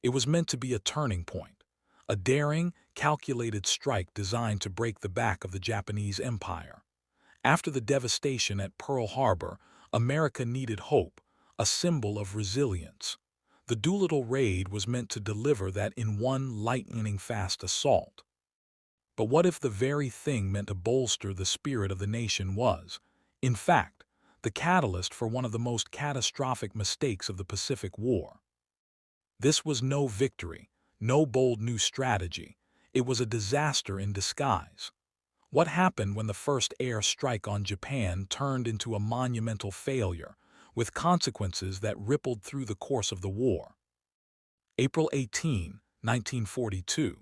It was meant to be a turning point, a daring, calculated strike designed to break the back of the Japanese Empire. After the devastation at Pearl Harbor, America needed hope, a symbol of resilience. The Doolittle Raid was meant to deliver that in one lightning-fast assault. But what if the very thing meant to bolster the spirit of the nation was, in fact, the catalyst for one of the most catastrophic mistakes of the Pacific War? This was no victory, no bold new strategy. It was a disaster in disguise. What happened when the first air strike on Japan turned into a monumental failure, with consequences that rippled through the course of the war? April 18, 1942.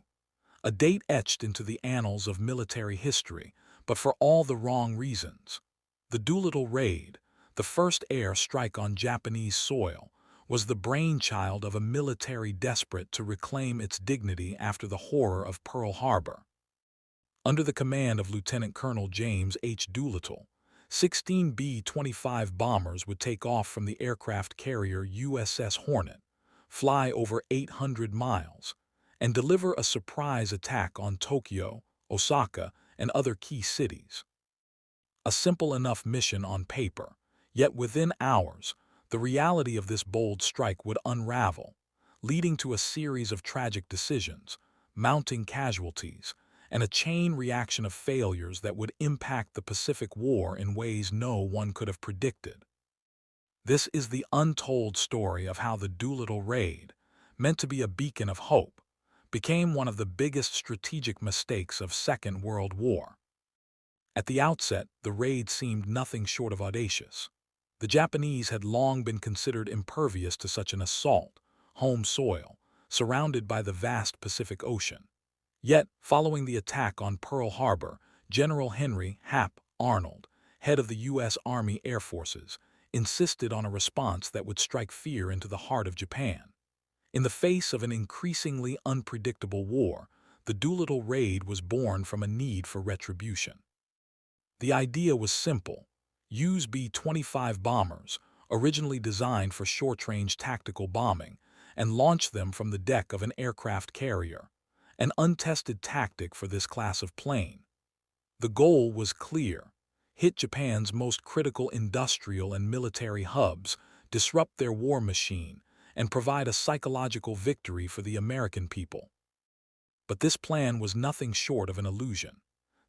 A date etched into the annals of military history, but for all the wrong reasons. The Doolittle Raid, the first air strike on Japanese soil, was the brainchild of a military desperate to reclaim its dignity after the horror of Pearl Harbor. Under the command of Lieutenant Colonel James H. Doolittle, 16 B-25 bombers would take off from the aircraft carrier USS Hornet, fly over 800 miles, and deliver a surprise attack on Tokyo, Osaka, and other key cities. A simple enough mission on paper, yet within hours, the reality of this bold strike would unravel, leading to a series of tragic decisions, mounting casualties, and a chain reaction of failures that would impact the Pacific War in ways no one could have predicted. This is the untold story of how the Doolittle Raid, meant to be a beacon of hope, became one of the biggest strategic mistakes of Second World War. At the outset, the raid seemed nothing short of audacious. The Japanese had long been considered impervious to such an assault, home soil, surrounded by the vast Pacific Ocean. Yet, following the attack on Pearl Harbor, General Henry Hap Arnold, head of the U.S. Army Air Forces, insisted on a response that would strike fear into the heart of Japan. In the face of an increasingly unpredictable war, the Doolittle Raid was born from a need for retribution. The idea was simple: use B-25 bombers, originally designed for short-range tactical bombing, and launch them from the deck of an aircraft carrier, an untested tactic for this class of plane. The goal was clear: hit Japan's most critical industrial and military hubs, disrupt their war machine, and provide a psychological victory for the American people. But this plan was nothing short of an illusion.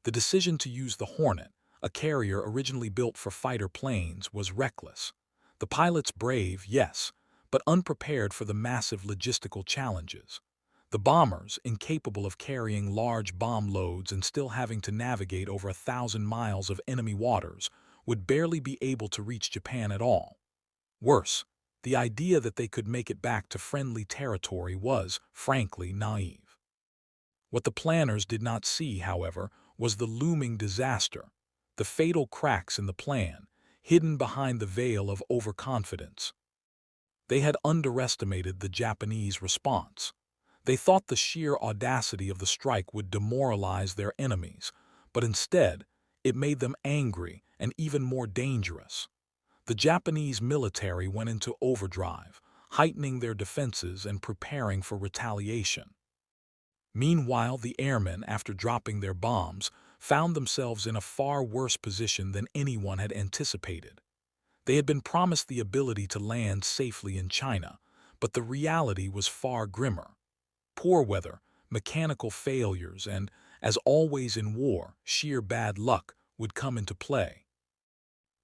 The decision to use the Hornet, a carrier originally built for fighter planes, was reckless. The pilots brave, yes, but unprepared for the massive logistical challenges. The bombers, incapable of carrying large bomb loads and still having to navigate over 1,000 miles of enemy waters, would barely be able to reach Japan at all. Worse, the idea that they could make it back to friendly territory was, frankly, naive. What the planners did not see, however, was the looming disaster, the fatal cracks in the plan, hidden behind the veil of overconfidence. They had underestimated the Japanese response. They thought the sheer audacity of the strike would demoralize their enemies, but instead, it made them angry and even more dangerous. The Japanese military went into overdrive, heightening their defenses and preparing for retaliation. Meanwhile, the airmen, after dropping their bombs, found themselves in a far worse position than anyone had anticipated. They had been promised the ability to land safely in China, but the reality was far grimmer. Poor weather, mechanical failures, and, as always in war, sheer bad luck would come into play.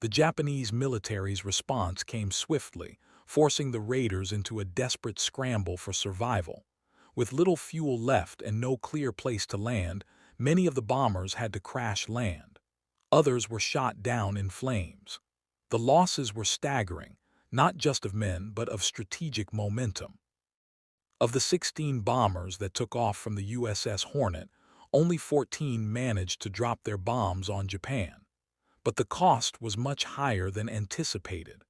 The Japanese military's response came swiftly, forcing the raiders into a desperate scramble for survival. With little fuel left and no clear place to land, many of the bombers had to crash land. Others were shot down in flames. The losses were staggering, not just of men but of strategic momentum. Of the 16 bombers that took off from the USS Hornet, only 14 managed to drop their bombs on Japan. But the cost was much higher than anticipated.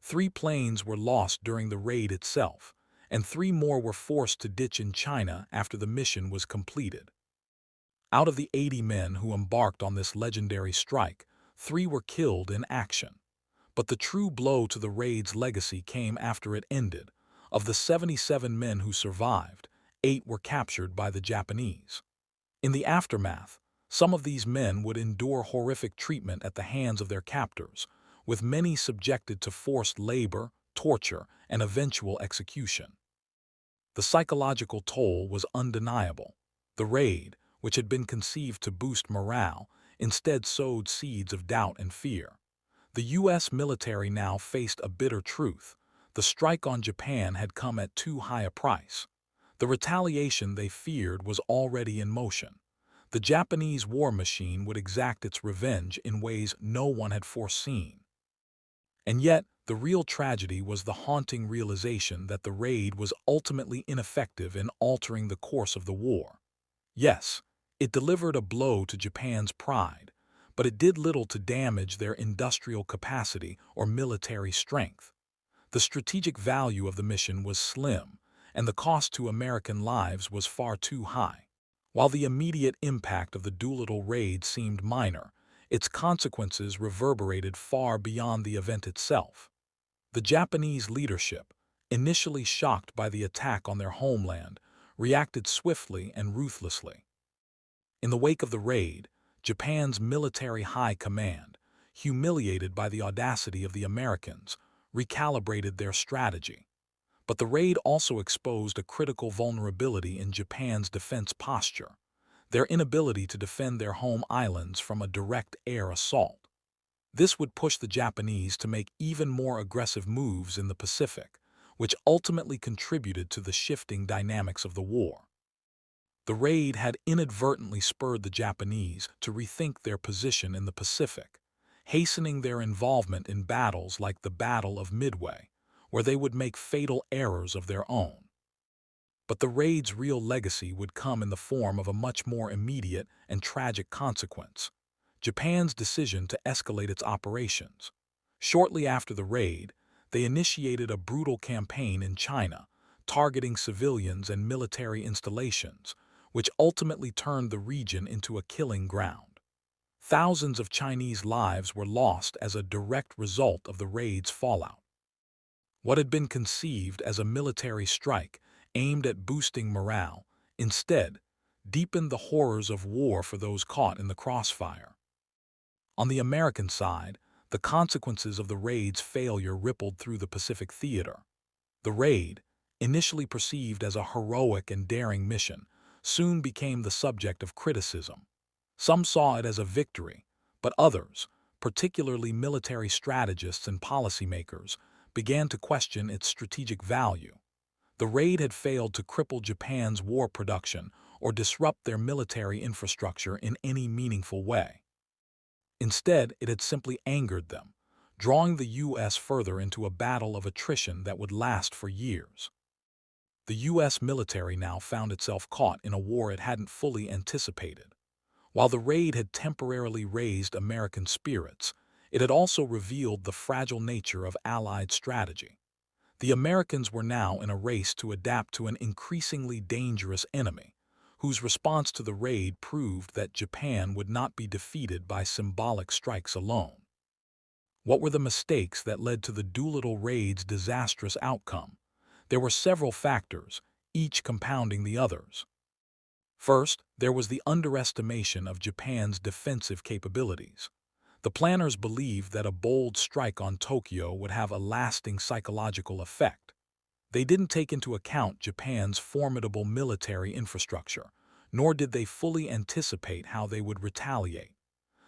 3 planes were lost during the raid itself, and 3 more were forced to ditch in China after the mission was completed. Out of the 80 men who embarked on this legendary strike, 3 were killed in action. But the true blow to the raid's legacy came after it ended: Of the 77 men who survived, 8 were captured by the Japanese. In the aftermath, some of these men would endure horrific treatment at the hands of their captors, with many subjected to forced labor, torture, and eventual execution. The psychological toll was undeniable. The raid, which had been conceived to boost morale, instead sowed seeds of doubt and fear. The U.S. military now faced a bitter truth. The strike on Japan had come at too high a price. The retaliation they feared was already in motion. The Japanese war machine would exact its revenge in ways no one had foreseen. And yet, the real tragedy was the haunting realization that the raid was ultimately ineffective in altering the course of the war. Yes, it delivered a blow to Japan's pride, but it did little to damage their industrial capacity or military strength. The strategic value of the mission was slim, and the cost to American lives was far too high. While the immediate impact of the Doolittle Raid seemed minor, its consequences reverberated far beyond the event itself. The Japanese leadership, initially shocked by the attack on their homeland, reacted swiftly and ruthlessly. In the wake of the raid, Japan's military high command, humiliated by the audacity of the Americans, recalibrated their strategy. But the raid also exposed a critical vulnerability in Japan's defense posture, their inability to defend their home islands from a direct air assault. This would push the Japanese to make even more aggressive moves in the Pacific, which ultimately contributed to the shifting dynamics of the war. The raid had inadvertently spurred the Japanese to rethink their position in the Pacific, hastening their involvement in battles like the Battle of Midway, where they would make fatal errors of their own. But the raid's real legacy would come in the form of a much more immediate and tragic consequence: Japan's decision to escalate its operations. Shortly after the raid, they initiated a brutal campaign in China, targeting civilians and military installations, which ultimately turned the region into a killing ground. Thousands of Chinese lives were lost as a direct result of the raid's fallout. What had been conceived as a military strike aimed at boosting morale, instead, deepened the horrors of war for those caught in the crossfire. On the American side, the consequences of the raid's failure rippled through the Pacific theater. The raid, initially perceived as a heroic and daring mission, soon became the subject of criticism. Some saw it as a victory, but others, particularly military strategists and policymakers, began to question its strategic value. The raid had failed to cripple Japan's war production or disrupt their military infrastructure in any meaningful way. Instead, it had simply angered them, drawing the U.S. further into a battle of attrition that would last for years. The U.S. military now found itself caught in a war it hadn't fully anticipated. While the raid had temporarily raised American spirits, it had also revealed the fragile nature of Allied strategy. The Americans were now in a race to adapt to an increasingly dangerous enemy, whose response to the raid proved that Japan would not be defeated by symbolic strikes alone. What were the mistakes that led to the Doolittle Raid's disastrous outcome? There were several factors, each compounding the others. First, there was the underestimation of Japan's defensive capabilities. The planners believed that a bold strike on Tokyo would have a lasting psychological effect. They didn't take into account Japan's formidable military infrastructure, nor did they fully anticipate how they would retaliate.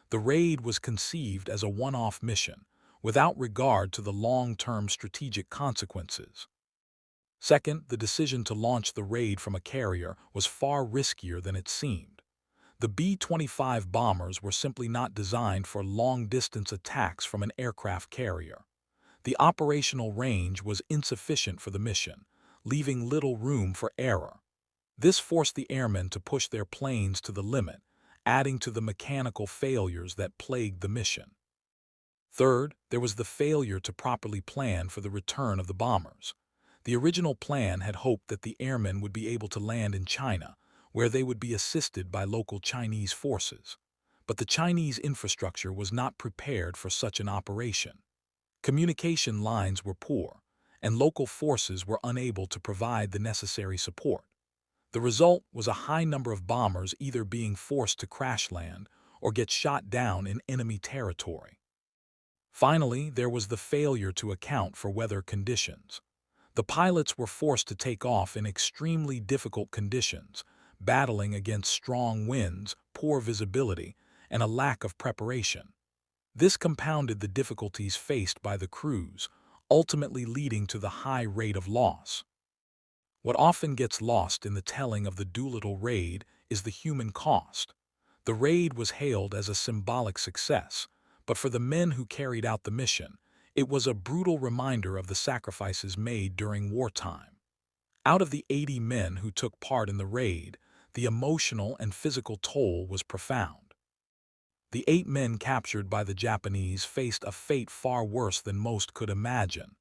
The raid was conceived as a one-off mission, without regard to the long-term strategic consequences. Second, the decision to launch the raid from a carrier was far riskier than it seemed. The B-25 bombers were simply not designed for long-distance attacks from an aircraft carrier. The operational range was insufficient for the mission, leaving little room for error. This forced the airmen to push their planes to the limit, adding to the mechanical failures that plagued the mission. Third, there was the failure to properly plan for the return of the bombers. The original plan had hoped that the airmen would be able to land in China, where they would be assisted by local Chinese forces. But the Chinese infrastructure was not prepared for such an operation. Communication lines were poor, and local forces were unable to provide the necessary support. The result was a high number of bombers either being forced to crash land or get shot down in enemy territory. Finally, there was the failure to account for weather conditions. The pilots were forced to take off in extremely difficult conditions, battling against strong winds, poor visibility, and a lack of preparation. This compounded the difficulties faced by the crews, ultimately leading to the high rate of loss. What often gets lost in the telling of the Doolittle Raid is the human cost. The raid was hailed as a symbolic success, but for the men who carried out the mission, it was a brutal reminder of the sacrifices made during wartime. Out of the 80 men who took part in the raid, the emotional and physical toll was profound. The 8 men captured by the Japanese faced a fate far worse than most could imagine.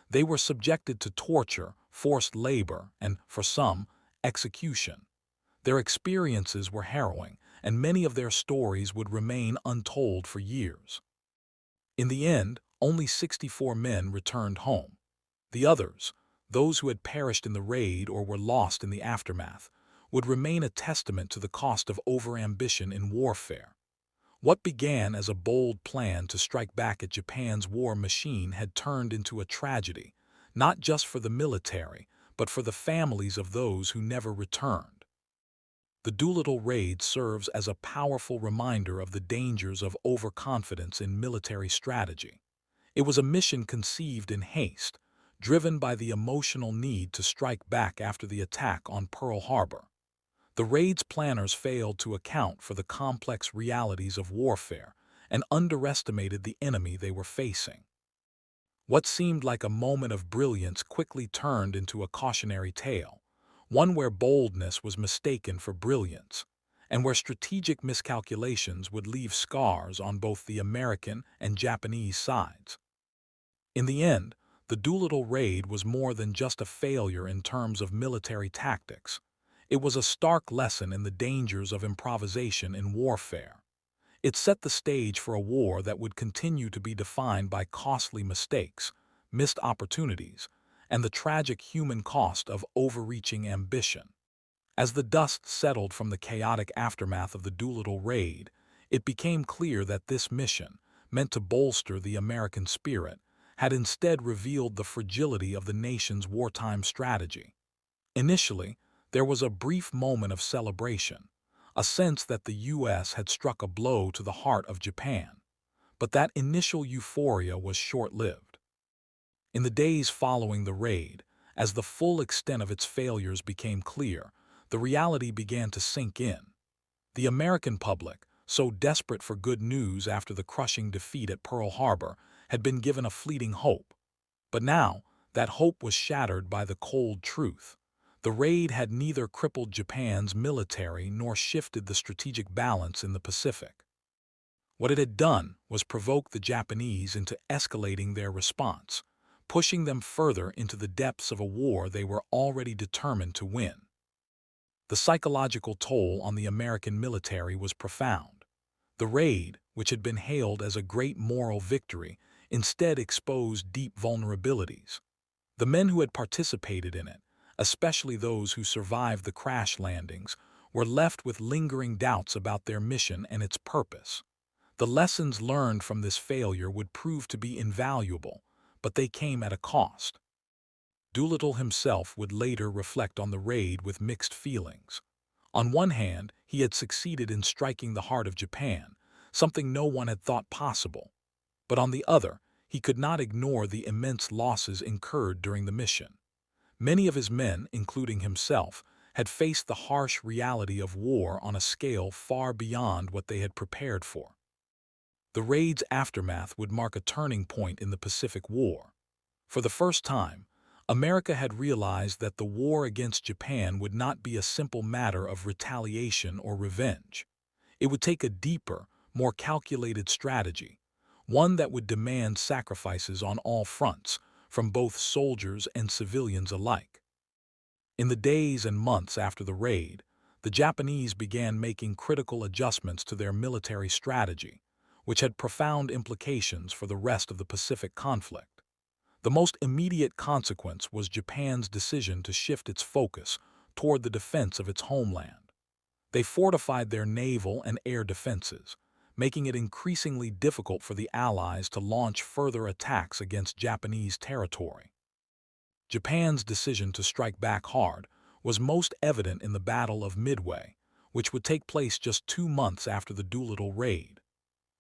They were subjected to torture, forced labor, and, for some, execution. Their experiences were harrowing, and many of their stories would remain untold for years. In the end, only 64 men returned home. The others, those who had perished in the raid or were lost in the aftermath, would remain a testament to the cost of overambition in warfare. What began as a bold plan to strike back at Japan's war machine had turned into a tragedy, not just for the military, but for the families of those who never returned. The Doolittle Raid serves as a powerful reminder of the dangers of overconfidence in military strategy. It was a mission conceived in haste, driven by the emotional need to strike back after the attack on Pearl Harbor. The raid's planners failed to account for the complex realities of warfare and underestimated the enemy they were facing. What seemed like a moment of brilliance quickly turned into a cautionary tale, one where boldness was mistaken for brilliance, and where strategic miscalculations would leave scars on both the American and Japanese sides. In the end, the Doolittle Raid was more than just a failure in terms of military tactics. It was a stark lesson in the dangers of improvisation in warfare. It set the stage for a war that would continue to be defined by costly mistakes, missed opportunities, and the tragic human cost of overreaching ambition. As the dust settled from the chaotic aftermath of the Doolittle Raid, it became clear that this mission, meant to bolster the American spirit, had instead revealed the fragility of the nation's wartime strategy. Initially, there was a brief moment of celebration, a sense that the U.S. had struck a blow to the heart of Japan. But that initial euphoria was short-lived. In the days following the raid, as the full extent of its failures became clear, the reality began to sink in. The American public, so desperate for good news after the crushing defeat at Pearl Harbor, had been given a fleeting hope. But now, that hope was shattered by the cold truth. The raid had neither crippled Japan's military nor shifted the strategic balance in the Pacific. What it had done was provoke the Japanese into escalating their response, pushing them further into the depths of a war they were already determined to win. The psychological toll on the American military was profound. The raid, which had been hailed as a great moral victory, instead exposed deep vulnerabilities. The men who had participated in it, especially those who survived the crash landings, were left with lingering doubts about their mission and its purpose. The lessons learned from this failure would prove to be invaluable, but they came at a cost. Doolittle himself would later reflect on the raid with mixed feelings. On one hand, he had succeeded in striking the heart of Japan, something no one had thought possible. But on the other, he could not ignore the immense losses incurred during the mission. Many of his men, including himself, had faced the harsh reality of war on a scale far beyond what they had prepared for. The raid's aftermath would mark a turning point in the Pacific War. For the first time, America had realized that the war against Japan would not be a simple matter of retaliation or revenge. It would take a deeper, more calculated strategy, one that would demand sacrifices on all fronts, from both soldiers and civilians alike. In the days and months after the raid, the Japanese began making critical adjustments to their military strategy, which had profound implications for the rest of the Pacific conflict. The most immediate consequence was Japan's decision to shift its focus toward the defense of its homeland. They fortified their naval and air defenses, making it increasingly difficult for the Allies to launch further attacks against Japanese territory. Japan's decision to strike back hard was most evident in the Battle of Midway, which would take place just 2 months after the Doolittle Raid.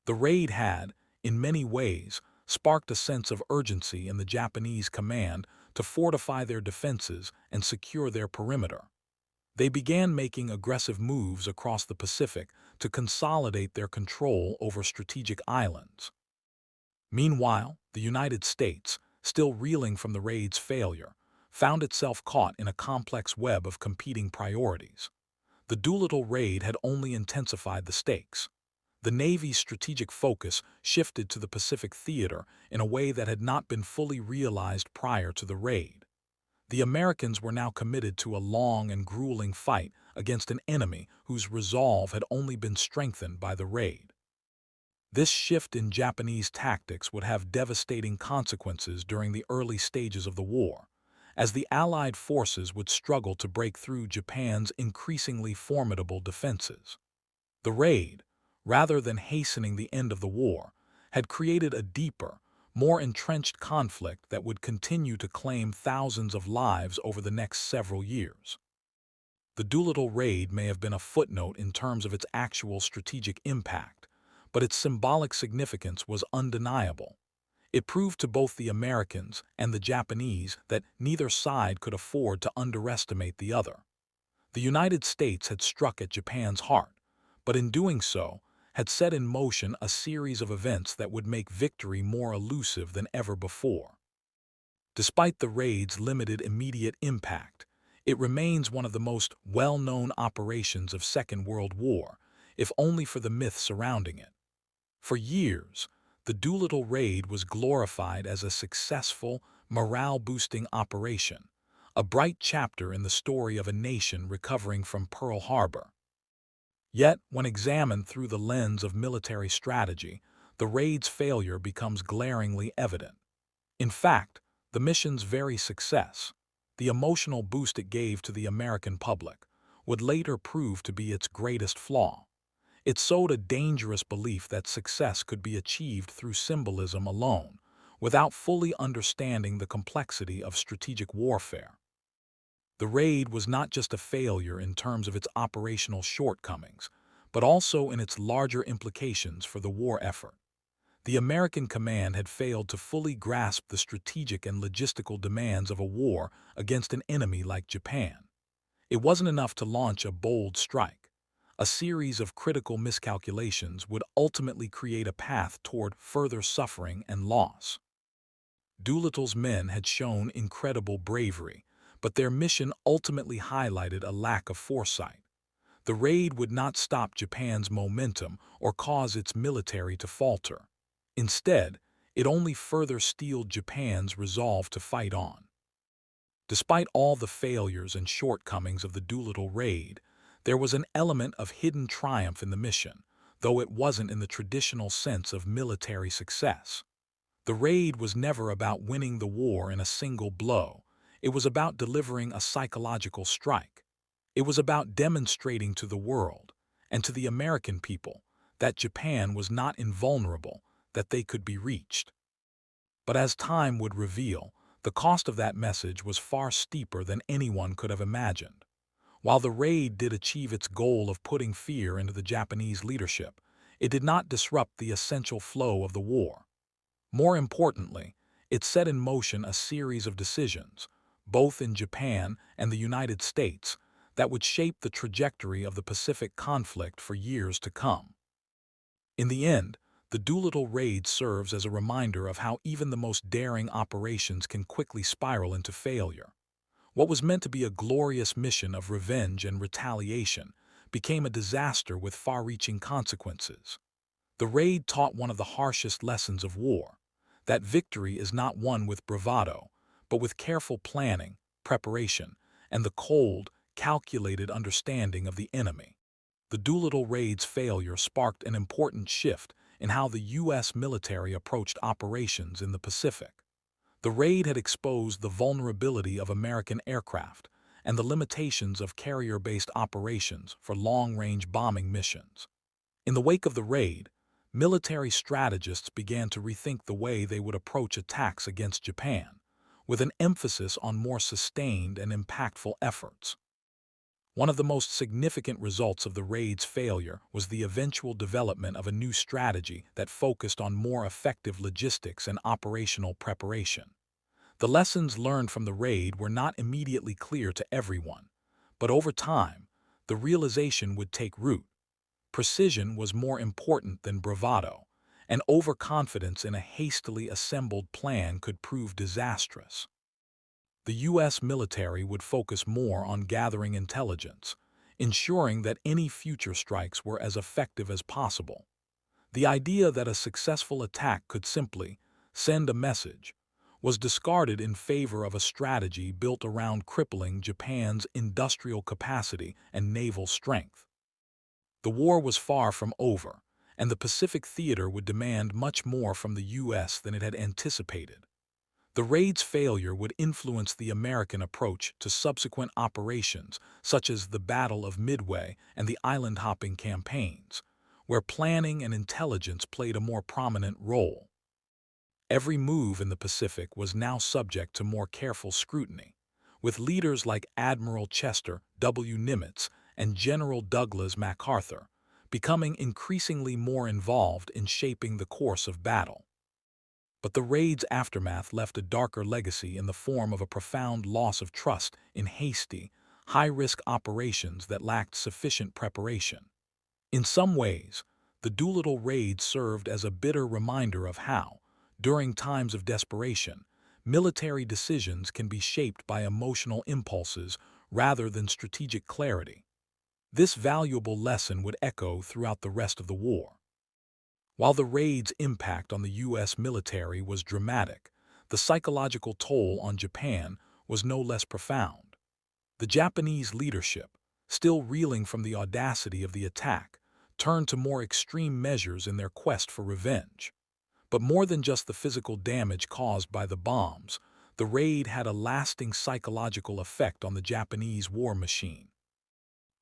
The raid had, in many ways, sparked a sense of urgency in the Japanese command to fortify their defenses and secure their perimeter. They began making aggressive moves across the Pacific to consolidate their control over strategic islands. Meanwhile, the United States, still reeling from the raid's failure, found itself caught in a complex web of competing priorities. The Doolittle Raid had only intensified the stakes. The Navy's strategic focus shifted to the Pacific theater in a way that had not been fully realized prior to the raid. The Americans were now committed to a long and grueling fight against an enemy whose resolve had only been strengthened by the raid. This shift in Japanese tactics would have devastating consequences during the early stages of the war, as the Allied forces would struggle to break through Japan's increasingly formidable defenses. The raid, rather than hastening the end of the war, had created a deeper, more entrenched conflict that would continue to claim thousands of lives over the next several years. The Doolittle Raid may have been a footnote in terms of its actual strategic impact, but its symbolic significance was undeniable. It proved to both the Americans and the Japanese that neither side could afford to underestimate the other. The United States had struck at Japan's heart, but in doing so, had set in motion a series of events that would make victory more elusive than ever before. Despite the raid's limited immediate impact, it remains one of the most well-known operations of Second World War, if only for the myth surrounding it. For years, the Doolittle Raid was glorified as a successful, morale-boosting operation, a bright chapter in the story of a nation recovering from Pearl Harbor. Yet, when examined through the lens of military strategy, the raid's failure becomes glaringly evident. In fact, the mission's very success, the emotional boost it gave to the American public, would later prove to be its greatest flaw. It sowed a dangerous belief that success could be achieved through symbolism alone, without fully understanding the complexity of strategic warfare. The raid was not just a failure in terms of its operational shortcomings, but also in its larger implications for the war effort. The American command had failed to fully grasp the strategic and logistical demands of a war against an enemy like Japan. It wasn't enough to launch a bold strike. A series of critical miscalculations would ultimately create a path toward further suffering and loss. Doolittle's men had shown incredible bravery, but their mission ultimately highlighted a lack of foresight. The raid would not stop Japan's momentum or cause its military to falter. Instead, it only further steeled Japan's resolve to fight on. Despite all the failures and shortcomings of the Doolittle Raid, there was an element of hidden triumph in the mission, though it wasn't in the traditional sense of military success. The raid was never about winning the war in a single blow. It was about delivering a psychological strike. It was about demonstrating to the world, and to the American people, that Japan was not invulnerable, that they could be reached. But as time would reveal, the cost of that message was far steeper than anyone could have imagined. While the raid did achieve its goal of putting fear into the Japanese leadership, it did not disrupt the essential flow of the war. More importantly, it set in motion a series of decisions, both in Japan and the United States, that would shape the trajectory of the Pacific conflict for years to come. In the end, the Doolittle Raid serves as a reminder of how even the most daring operations can quickly spiral into failure. What was meant to be a glorious mission of revenge and retaliation became a disaster with far-reaching consequences. The raid taught one of the harshest lessons of war, that victory is not won with bravado, but with careful planning, preparation, and the cold, calculated understanding of the enemy. The Doolittle Raid's failure sparked an important shift in how the U.S. military approached operations in the Pacific. The raid had exposed the vulnerability of American aircraft and the limitations of carrier-based operations for long-range bombing missions. In the wake of the raid, military strategists began to rethink the way they would approach attacks against Japan, with an emphasis on more sustained and impactful efforts. One of the most significant results of the raid's failure was the eventual development of a new strategy that focused on more effective logistics and operational preparation. The lessons learned from the raid were not immediately clear to everyone, but over time, the realization would take root. Precision was more important than bravado, and overconfidence in a hastily assembled plan could prove disastrous. The U.S. military would focus more on gathering intelligence, ensuring that any future strikes were as effective as possible. The idea that a successful attack could simply send a message was discarded in favor of a strategy built around crippling Japan's industrial capacity and naval strength. The war was far from over, and the Pacific theater would demand much more from the U.S. than it had anticipated. The raid's failure would influence the American approach to subsequent operations, such as the Battle of Midway and the island-hopping campaigns, where planning and intelligence played a more prominent role. Every move in the Pacific was now subject to more careful scrutiny, with leaders like Admiral Chester W. Nimitz and General Douglas MacArthur becoming increasingly more involved in shaping the course of battle. But the raid's aftermath left a darker legacy in the form of a profound loss of trust in hasty, high-risk operations that lacked sufficient preparation. In some ways, the Doolittle Raid served as a bitter reminder of how, during times of desperation, military decisions can be shaped by emotional impulses rather than strategic clarity. This valuable lesson would echo throughout the rest of the war. While the raid's impact on the U.S. military was dramatic, the psychological toll on Japan was no less profound. The Japanese leadership, still reeling from the audacity of the attack, turned to more extreme measures in their quest for revenge. But more than just the physical damage caused by the bombs, the raid had a lasting psychological effect on the Japanese war machine.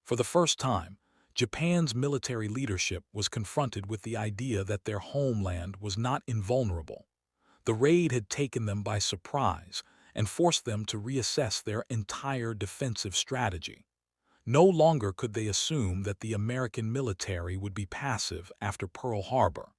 For the first time, Japan's military leadership was confronted with the idea that their homeland was not invulnerable. The raid had taken them by surprise and forced them to reassess their entire defensive strategy. No longer could they assume that the American military would be passive after Pearl Harbor.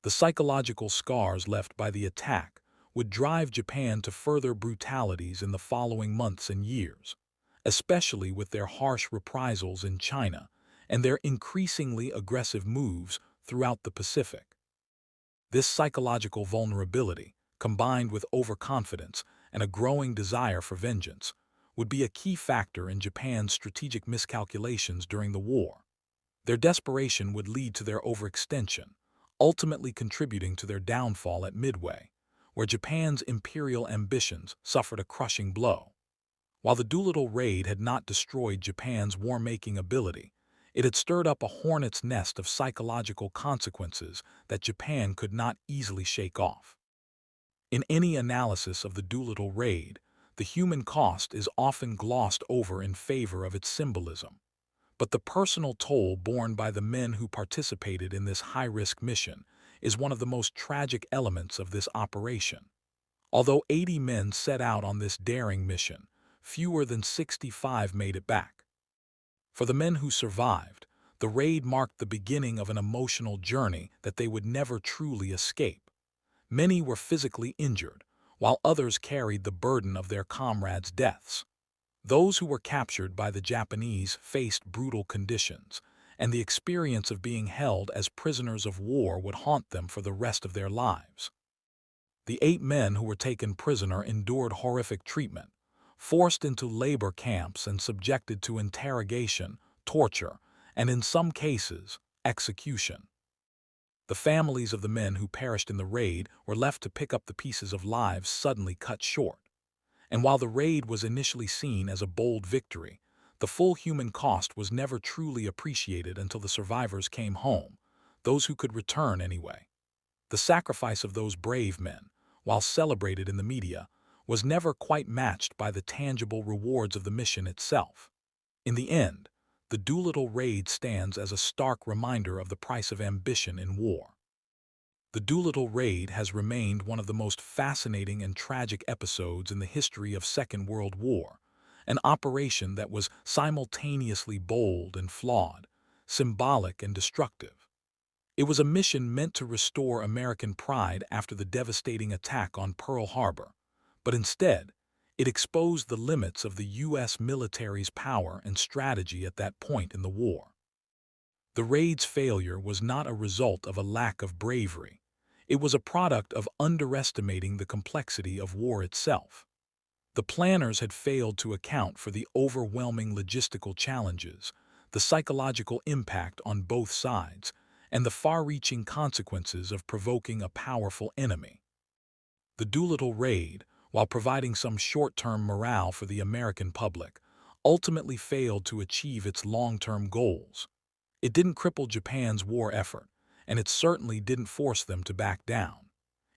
The psychological scars left by the attack would drive Japan to further brutalities in the following months and years, especially with their harsh reprisals in China and their increasingly aggressive moves throughout the Pacific. This psychological vulnerability, combined with overconfidence and a growing desire for vengeance, would be a key factor in Japan's strategic miscalculations during the war. Their desperation would lead to their overextension, ultimately contributing to their downfall at Midway, where Japan's imperial ambitions suffered a crushing blow. While the Doolittle Raid had not destroyed Japan's war-making ability, it had stirred up a hornet's nest of psychological consequences that Japan could not easily shake off. In any analysis of the Doolittle Raid, the human cost is often glossed over in favor of its symbolism. But the personal toll borne by the men who participated in this high-risk mission is one of the most tragic elements of this operation. Although 80 men set out on this daring mission, fewer than 65 made it back. For the men who survived, the raid marked the beginning of an emotional journey that they would never truly escape. Many were physically injured, while others carried the burden of their comrades' deaths. Those who were captured by the Japanese faced brutal conditions, and the experience of being held as prisoners of war would haunt them for the rest of their lives. The 8 men who were taken prisoner endured horrific treatment, forced into labor camps and subjected to interrogation, torture, and in some cases, execution. The families of the men who perished in the raid were left to pick up the pieces of lives suddenly cut short. And while the raid was initially seen as a bold victory, the full human cost was never truly appreciated until the survivors came home, those who could return anyway. The sacrifice of those brave men, while celebrated in the media, was never quite matched by the tangible rewards of the mission itself. In the end, the Doolittle Raid stands as a stark reminder of the price of ambition in war. The Doolittle Raid has remained one of the most fascinating and tragic episodes in the history of Second World War, an operation that was simultaneously bold and flawed, symbolic and destructive. It was a mission meant to restore American pride after the devastating attack on Pearl Harbor, but instead, it exposed the limits of the U.S. military's power and strategy at that point in the war. The raid's failure was not a result of a lack of bravery. It was a product of underestimating the complexity of war itself. The planners had failed to account for the overwhelming logistical challenges, the psychological impact on both sides, and the far-reaching consequences of provoking a powerful enemy. The Doolittle Raid, while providing some short-term morale for the American public, ultimately failed to achieve its long-term goals. It didn't cripple Japan's war effort, and it certainly didn't force them to back down.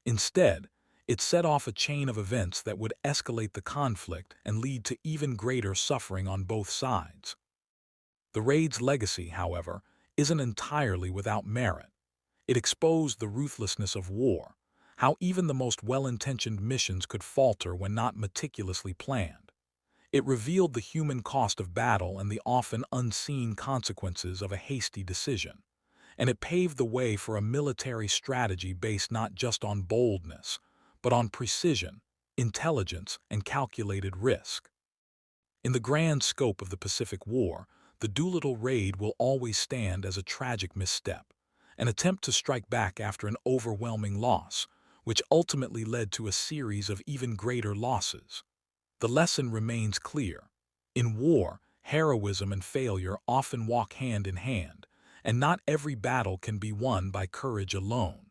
Instead, it set off a chain of events that would escalate the conflict and lead to even greater suffering on both sides. The raid's legacy, however, isn't entirely without merit. It exposed the ruthlessness of war, how even the most well-intentioned missions could falter when not meticulously planned. It revealed the human cost of battle and the often unseen consequences of a hasty decision, and it paved the way for a military strategy based not just on boldness, but on precision, intelligence, and calculated risk. In the grand scope of the Pacific War, the Doolittle Raid will always stand as a tragic misstep, an attempt to strike back after an overwhelming loss, which ultimately led to a series of even greater losses. The lesson remains clear. In war, heroism and failure often walk hand in hand, and not every battle can be won by courage alone.